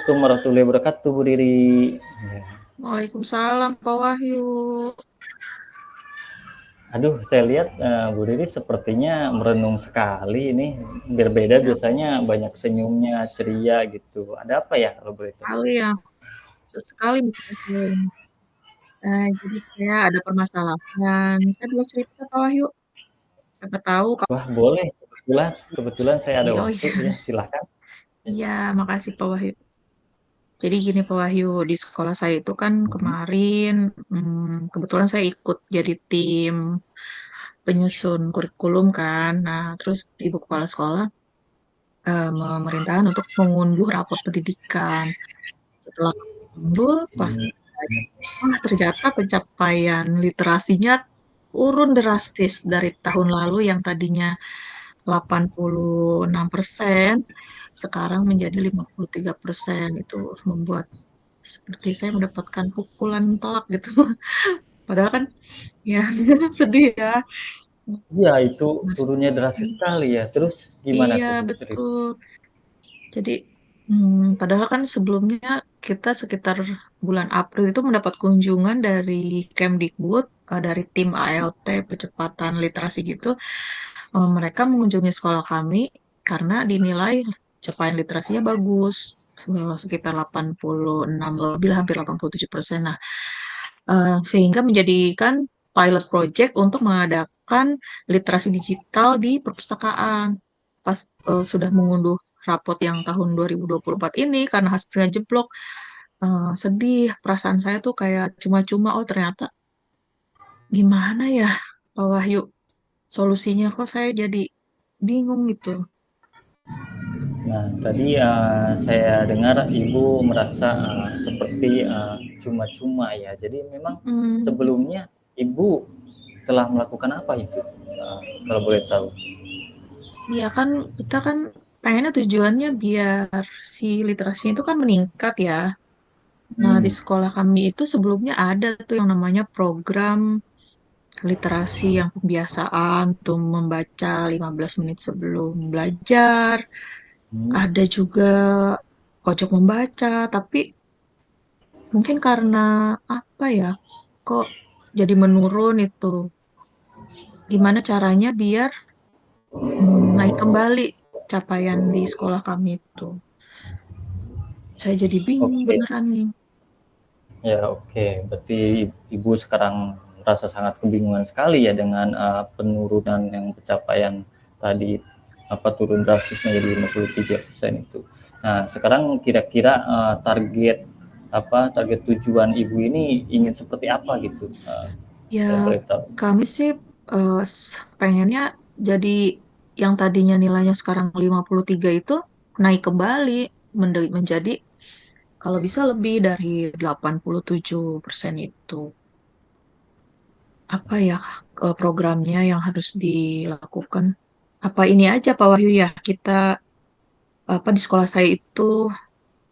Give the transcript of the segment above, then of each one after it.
Assalamualaikum warahmatullahi wabarakatuh, Bu Riri. Ya. Waalaikumsalam, Pak Wahyu. Aduh, saya lihat Bu Riri sepertinya merenung sekali ini. Berbeda Ya, biasanya banyak senyumnya, ceria gitu. Ada apa ya kalau boleh tahu? sekali ya. Sekali betul saya ini. Jadi saya ada permasalahan. Saya boleh cerita, Pak Wahyu. Siapa tahu kalau Wah, boleh. Kebetulan saya ada oh waktu iya, ya, silakan. iya, makasih Pak Wahyu. Jadi gini Pak Wahyu, di sekolah saya itu kan Mhm. kemarin kebetulan saya ikut jadi tim penyusun kurikulum kan. Nah, terus Ibu Kepala Sekolah memerintahkan untuk mengunduh rapor pendidikan. Setelah unduh, pas Hmm. wah, ternyata pencapaian literasinya turun drastis dari tahun lalu yang tadinya 86%, sekarang menjadi 53%. Itu membuat seperti saya mendapatkan pukulan telak gitu. Padahal kan ya sedih ya. Iya, itu Mas, turunnya drastis sekali ya. Terus gimana iya tuh Bu Riri? betul. Jadi padahal kan sebelumnya kita sekitar bulan April itu mendapat kunjungan dari Kemdikbud, dari tim ALT percepatan literasi gitu. Mereka mengunjungi sekolah kami karena dinilai capaian literasinya bagus, sekitar 86 lebih hampir 87%. Nah, sehingga menjadikan pilot project untuk mengadakan literasi digital di perpustakaan. Pas sudah mengunduh rapot yang tahun 2024 ini karena hasilnya jeblok, sedih. Perasaan saya tuh kayak cuma-cuma, oh ternyata gimana ya Pak Wahyu solusinya kok saya jadi bingung gitu. Nah, tadi saya dengar Ibu merasa seperti cuma-cuma ya. Jadi memang Hmm, sebelumnya Ibu telah melakukan apa itu? Kalau boleh tahu. ya kan kita kan pengennya tujuannya biar si literasinya itu kan meningkat ya. Nah, di Hmm. sekolah kami itu sebelumnya ada tuh yang namanya program literasi yang pembiasaan tuh membaca 15 menit sebelum belajar. Hmm. Ada juga pojok membaca, tapi mungkin karena apa ya, kok jadi menurun itu. Gimana caranya biar naik kembali capaian di sekolah kami itu. Saya jadi bingung Oke, beneran nih. ya oke. Berarti Ibu sekarang merasa sangat kebingungan sekali ya dengan penurunan yang pencapaian tadi turun drastis menjadi 53% itu. Nah, sekarang kira-kira target tujuan Ibu ini ingin seperti apa gitu? Ya, Kalau boleh tahu. kami sih pengennya jadi yang tadinya nilainya sekarang 53 itu naik kembali menjadi kalau bisa lebih dari 87% itu. Apa ya programnya yang harus dilakukan? Apa ini aja Pak Wahyu ya, kita apa di sekolah saya itu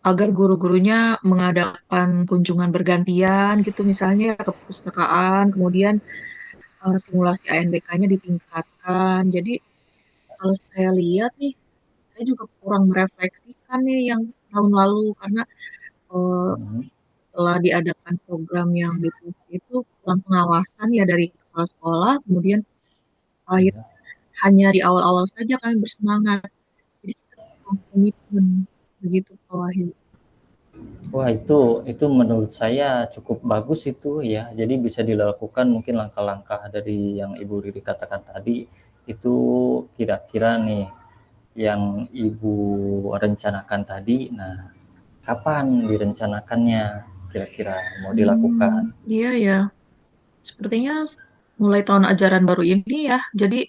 agar guru-gurunya mengadakan kunjungan bergantian gitu misalnya ke perpustakaan, kemudian simulasi ANBK-nya ditingkatkan. Jadi kalau saya lihat nih, saya juga kurang merefleksikan nih yang tahun lalu karena eh, Mhm. telah diadakan program yang itu kurang pengawasan ya dari kepala sekolah, kemudian akhir Ya. hanya di awal-awal saja kami bersemangat. Jadi kita kurang komitmen begitu Pak Wahyu. Wah, itu menurut saya cukup bagus itu ya. Jadi bisa dilakukan mungkin langkah-langkah dari yang Ibu Riri katakan tadi, itu kira-kira nih yang Ibu rencanakan tadi, nah kapan direncanakannya kira-kira mau dilakukan? Iya ya, sepertinya mulai tahun ajaran baru ini ya. Jadi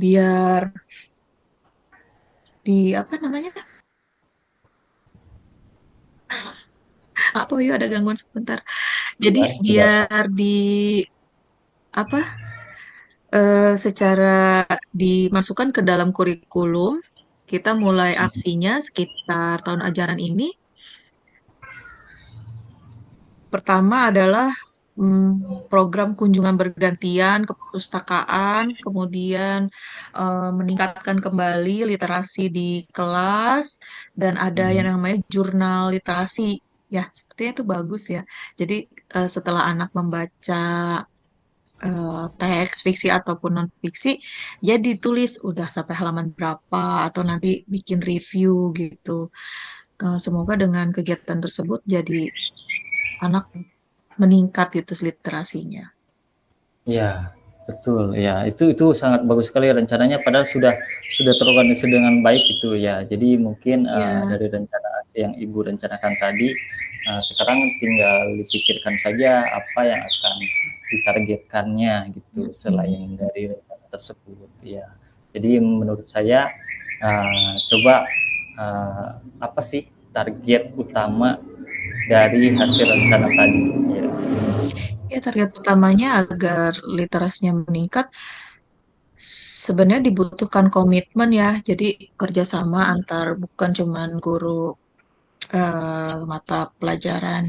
biar di apa namanya? Apa ya ada gangguan sebentar. Jadi Ya, tidak apa. biar di apa secara dimasukkan ke dalam kurikulum, kita mulai aksinya sekitar tahun ajaran ini. Pertama adalah program kunjungan bergantian ke perpustakaan, kemudian meningkatkan kembali literasi di kelas, dan ada yang Mhm. namanya jurnal literasi. Ya, sepertinya itu bagus ya. Jadi setelah anak membaca teks fiksi ataupun non fiksi, ya ditulis udah sampai halaman berapa atau nanti bikin review gitu. Semoga dengan kegiatan tersebut jadi anak meningkat gitu literasinya. Iya, betul, ya, itu sangat bagus sekali rencananya padahal sudah terorganisir dengan baik itu ya. Jadi mungkin, Iya. dari rencana aksi yang Ibu rencanakan tadi, sekarang tinggal dipikirkan saja apa yang akan ditargetkannya gitu Mm. selain dari rencana tersebut, ya. Jadi menurut saya, coba, apa sih target utama dari hasil rencana tadi, ya. Ya, target utamanya agar literasinya meningkat, sebenarnya dibutuhkan komitmen ya. Jadi kerjasama antar bukan cuman guru mata pelajaran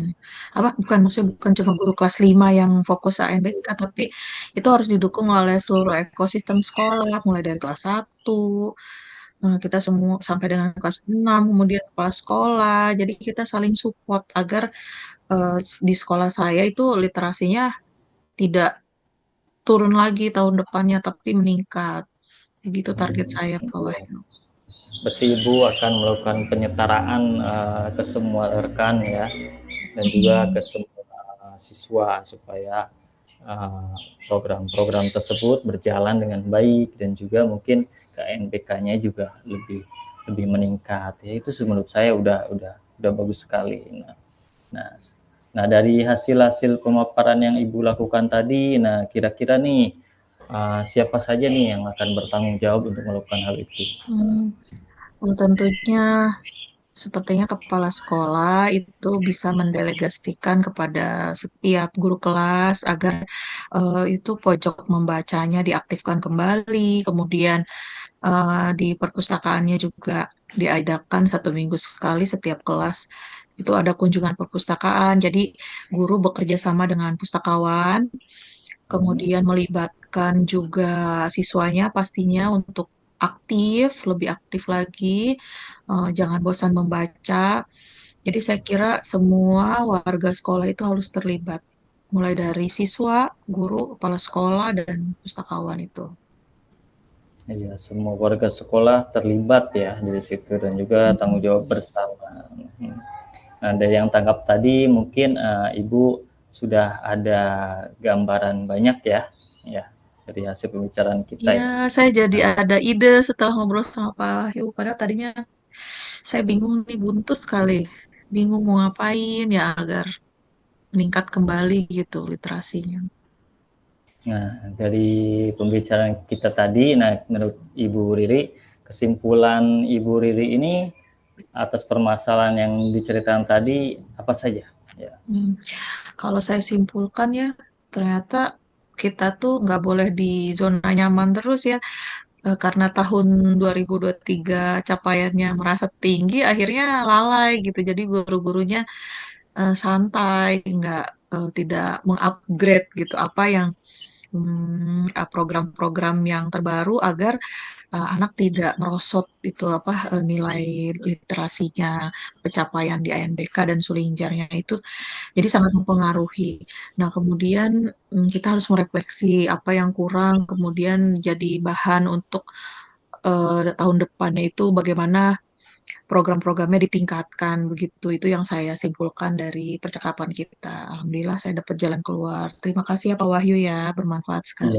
apa bukan maksudnya bukan cuma guru kelas 5 yang fokus AMBK, tapi itu harus didukung oleh seluruh ekosistem sekolah mulai dari kelas 1, kita semua sampai dengan kelas 6, kemudian kepala sekolah. Jadi kita saling support agar di sekolah saya itu literasinya tidak turun lagi tahun depannya tapi meningkat. Begitu target saya, Pak Iya. Wahyu. Berarti Ibu akan melakukan penyetaraan ke semua rekan ya, dan juga ke Mm. semua siswa supaya program-program tersebut berjalan dengan baik dan juga mungkin KNBK-nya juga lebih lebih meningkat. Ya itu menurut saya udah bagus sekali. Nah, nah dari hasil-hasil pemaparan yang Ibu lakukan tadi, nah kira-kira nih siapa saja nih yang akan bertanggung jawab untuk melakukan hal itu? Tentunya sepertinya kepala sekolah itu bisa mendelegasikan kepada setiap guru kelas agar itu pojok membacanya diaktifkan kembali, kemudian di perpustakaannya juga diadakan 1 minggu sekali setiap kelas itu ada kunjungan perpustakaan. Jadi guru bekerja sama dengan pustakawan, Hmm. kemudian melibatkan juga siswanya pastinya untuk aktif, lebih aktif lagi, jangan bosan membaca. Jadi saya kira semua warga sekolah itu harus terlibat, mulai dari siswa, guru, kepala sekolah, dan pustakawan itu. Iya, semua warga sekolah terlibat ya di situ dan juga tanggung jawab Mm. bersama. Mhm. Nah, dari yang tangkap tadi mungkin Ibu sudah ada gambaran banyak ya, ya dari hasil pembicaraan kita Iya, ya. saya jadi Nah, ada ide setelah ngobrol sama Pak Wahyu. Padahal tadinya saya bingung nih, buntu sekali. Bingung mau ngapain ya agar meningkat kembali gitu literasinya. dari pembicaraan kita tadi, nah menurut Ibu Riri, kesimpulan Ibu Riri ini atas permasalahan yang diceritakan tadi apa saja? Ya. Hmm, Kalau saya simpulkan ya, ternyata kita tuh nggak boleh di zona nyaman terus ya. Karena tahun 2023 capaiannya merasa tinggi, akhirnya lalai gitu. Jadi guru-gurunya santai, nggak tidak mengupgrade gitu apa yang program-program yang terbaru agar anak tidak merosot itu apa nilai literasinya, pencapaian di ANBK dan Sulinjarnya itu jadi sangat mempengaruhi. Nah, kemudian kita harus merefleksi apa yang kurang, kemudian jadi bahan untuk tahun depannya itu bagaimana program-programnya ditingkatkan begitu. Itu yang saya simpulkan dari percakapan kita. Alhamdulillah saya dapat jalan keluar. Terima kasih ya Pak Wahyu ya, bermanfaat Iya, sekali.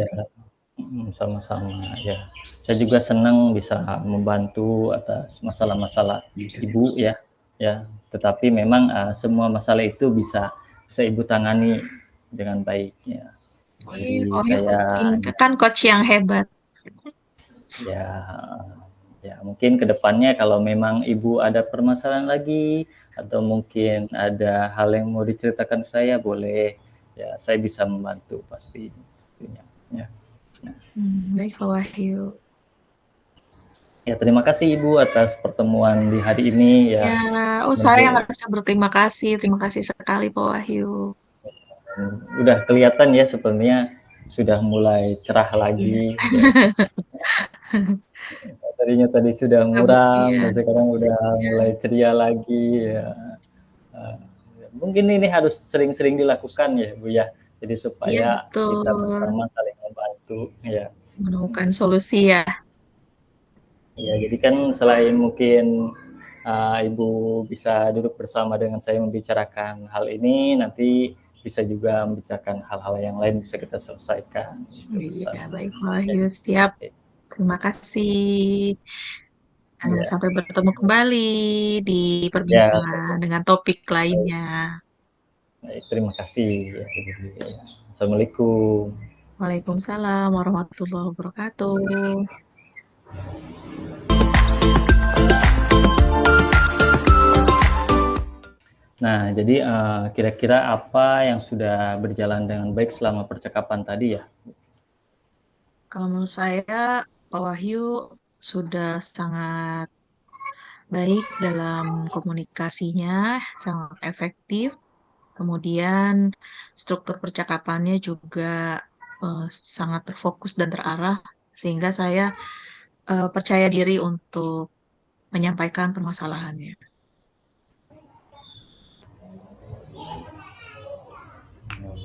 sama-sama ya. Saya juga senang bisa membantu atas masalah-masalah Ibu ya, ya. Tetapi memang semua masalah itu bisa bisa Ibu tangani dengan baik ya. Ih, Pak Jadi Wahyu saya coaching, kan coach yang hebat. ya ya mungkin kedepannya kalau memang Ibu ada permasalahan lagi atau mungkin ada hal yang mau diceritakan saya boleh ya saya bisa membantu pasti ya. Nah, Baik Pak Wahyu. ya, terima kasih Ibu atas pertemuan di hari ini Ya, ya. oh saya yang Semoga harusnya berterima kasih. Terima kasih sekali Pak Wahyu. Udah kelihatan ya sepertinya sudah mulai cerah Iya. lagi. Ya. Tadinya tadi sudah muram, Iya, dan sekarang udah iya, mulai ceria lagi. Ya. Uh, Mungkin ini harus sering-sering dilakukan ya Bu ya. Jadi iya supaya kita betul. bersama saling membantu. Ya. Menemukan solusi ya. Ya, jadi kan selain mungkin Ibu bisa duduk bersama dengan saya membicarakan hal ini, nanti bisa juga membicarakan hal-hal yang lain bisa kita selesaikan gitu Iya, bersama. baik Wahyu, siap. Terima kasih. Ya, Sampai bertemu kembali di ya, perbincangan dengan topik lainnya. baik, terima kasih. Ya, Assalamualaikum. Waalaikumsalam warahmatullahi wabarakatuh. Nah, jadi kira-kira apa yang sudah berjalan dengan baik selama percakapan tadi ya? Kalau menurut saya, Pak Wahyu sudah sangat baik dalam komunikasinya, sangat efektif. Kemudian struktur percakapannya juga sangat terfokus dan terarah, sehingga saya percaya diri untuk menyampaikan permasalahannya.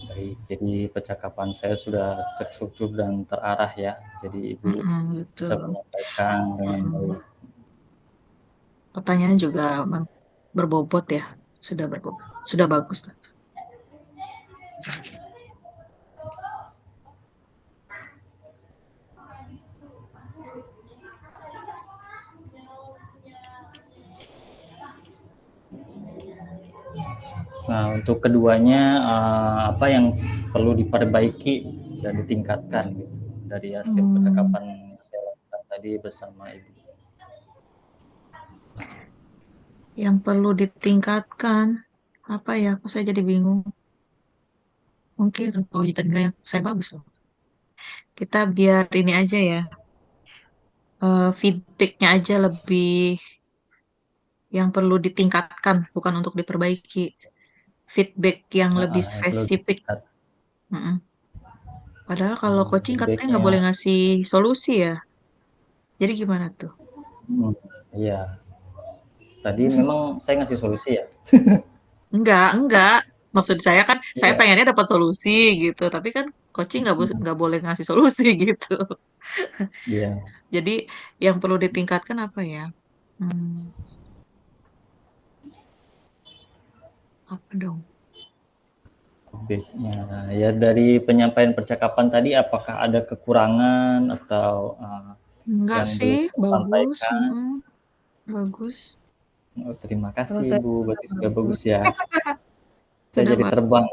Baik, jadi percakapan saya sudah terstruktur dan terarah ya. Jadi Ibu Mm-mm, bisa betul. menyampaikan dengan Mm-mm. baik. Pertanyaan juga berbobot ya, sudah berbobot, sudah bagus lah. Nah, untuk keduanya apa yang perlu diperbaiki dan ditingkatkan gitu dari hasil Hmm, percakapan yang saya lakukan tadi bersama Ibu. yang perlu ditingkatkan apa ya? Aku saya jadi bingung. Mungkin kalau tadi yang saya bagus loh. Kita biar ini aja ya, feedbacknya aja lebih yang perlu ditingkatkan, bukan untuk diperbaiki. Feedback yang lebih Yang perlu spesifik. ditingkat Mm-mm. Padahal kalau coaching katanya nggak feedbacknya. boleh ngasih solusi ya. Jadi gimana tuh? Iya, tadi memang saya ngasih solusi ya. Enggak. Maksud saya kan, saya Iya. pengennya dapat solusi gitu. Tapi kan coaching nggak boleh ngasih solusi gitu. Iya, Jadi yang perlu ditingkatkan apa ya? Hmm, apa dong? feedbacknya. Ya dari penyampaian percakapan tadi, apakah ada kekurangan atau Enggak yang sih, belum bagus. tersampaikan? Bagus. Oh, terima Kalau kasih saya Ibu, berarti sudah bagus. bagus ya. Saya Sudah jadi bagus. terbang.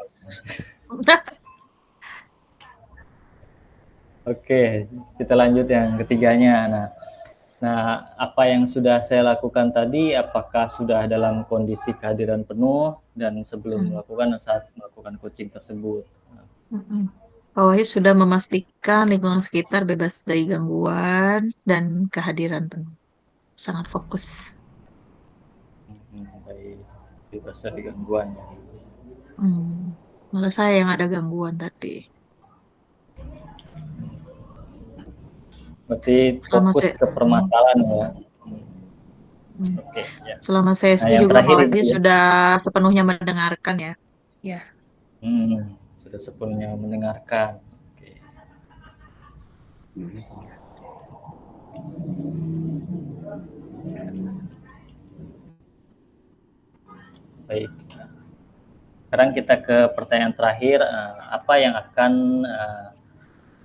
Oke, kita lanjut yang ketiganya. Nah, apa yang sudah saya lakukan tadi, apakah sudah dalam kondisi kehadiran penuh dan sebelum Hmm. melakukan dan saat melakukan coaching tersebut? Mm-mm. Pak Wahyu sudah memastikan lingkungan sekitar bebas dari gangguan dan kehadiran penuh. Sangat fokus. Baik, bebas dari gangguan ya. Hmm. Malah saya yang ada gangguan tadi. Berarti Selama fokus saya, ke permasalahan ya. hmm. Oke, ya. Selama Nah, sesi yang juga Pak terakhir Wahyu Ibu ya. sudah sepenuhnya mendengarkan ya. Ya. Sudah sepenuhnya mendengarkan. Oke, baik. Sekarang kita ke pertanyaan terakhir, apa yang akan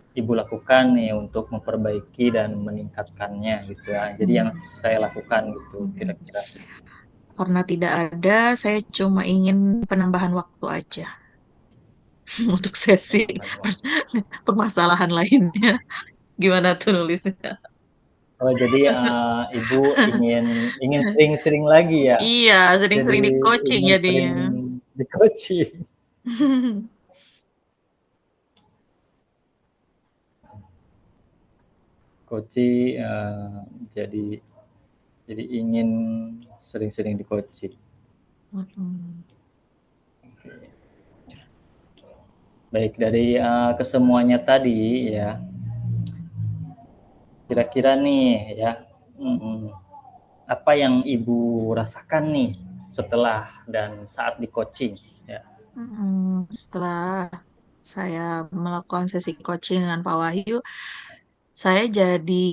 Ibu lakukan nih untuk memperbaiki dan meningkatkannya gitu ya. Jadi yang Hmm. saya lakukan gitu Hmm. kira-kira. Karena tidak ada, saya cuma ingin penambahan waktu aja untuk sesi Penambahan waktu. permasalahan lainnya. Gimana tuh nulisnya? Oh, jadi Ibu ingin ingin sering-sering lagi ya. Iya, Jadi sering-sering di coaching ingin sering jadinya. di coaching. Coaching jadi jadi ingin sering-sering di coaching. Mm-mm. Baik, dari kesemuanya tadi ya, kira-kira nih ya, apa yang Ibu rasakan nih setelah dan saat di coaching? Ya, Setelah saya melakukan sesi coaching dengan Pak Wahyu, saya jadi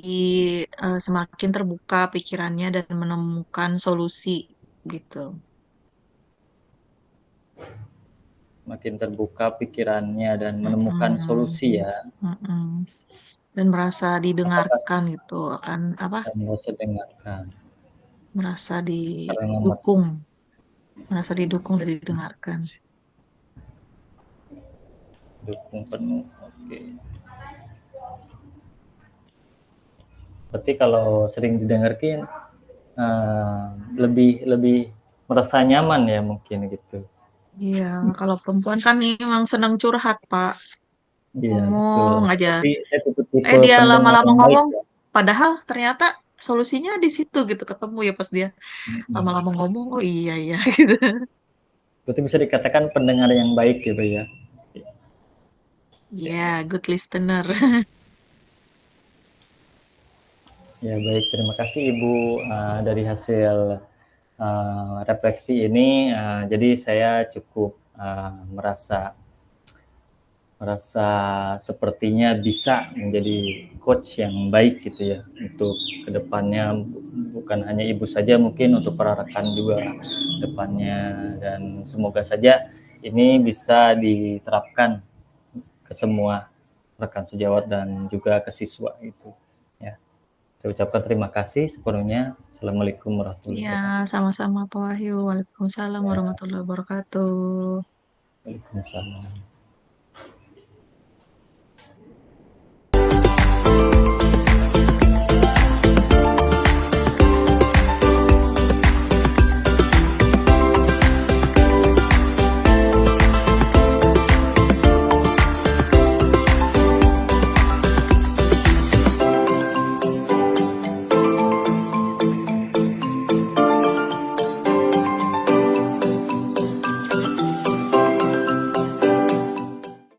semakin terbuka pikirannya dan menemukan solusi gitu. makin terbuka pikirannya dan menemukan Mm-mm. solusi ya. Mm-mm. Dan merasa Apakah didengarkan gitu, akan apa? Anda dengarkan? Merasa Karena didukung, merasa didukung dan didengarkan. dukung penuh. Oke. Berarti kalau sering didengarkan lebih lebih merasa nyaman ya mungkin gitu. Iya, kalau perempuan kan memang senang curhat, Pak. Iya betul. Ngomong aja. Berarti saya tipe Dia pendengar lama-lama yang baik ngomong, ya. padahal ternyata solusinya di situ gitu, ketemu ya pas dia Mm-mm. lama-lama ngomong, oh iya iya gitu. Berarti bisa dikatakan pendengar yang baik gitu ya. Ya, good listener. Ya baik, terima kasih Ibu dari hasil refleksi ini. Jadi saya cukup merasa merasa sepertinya bisa menjadi coach yang baik gitu ya untuk kedepannya, bukan hanya ibu saja, mungkin untuk para rekan juga depannya, dan semoga saja ini bisa diterapkan ke semua rekan sejawat dan juga ke siswa itu ya. Saya ucapkan terima kasih sepenuhnya. Assalamualaikum warahmatullahi Ya, wabarakatuh. sama-sama Pak Wahyu. Waalaikumsalam Ya, warahmatullahi wabarakatuh. waalaikumsalam.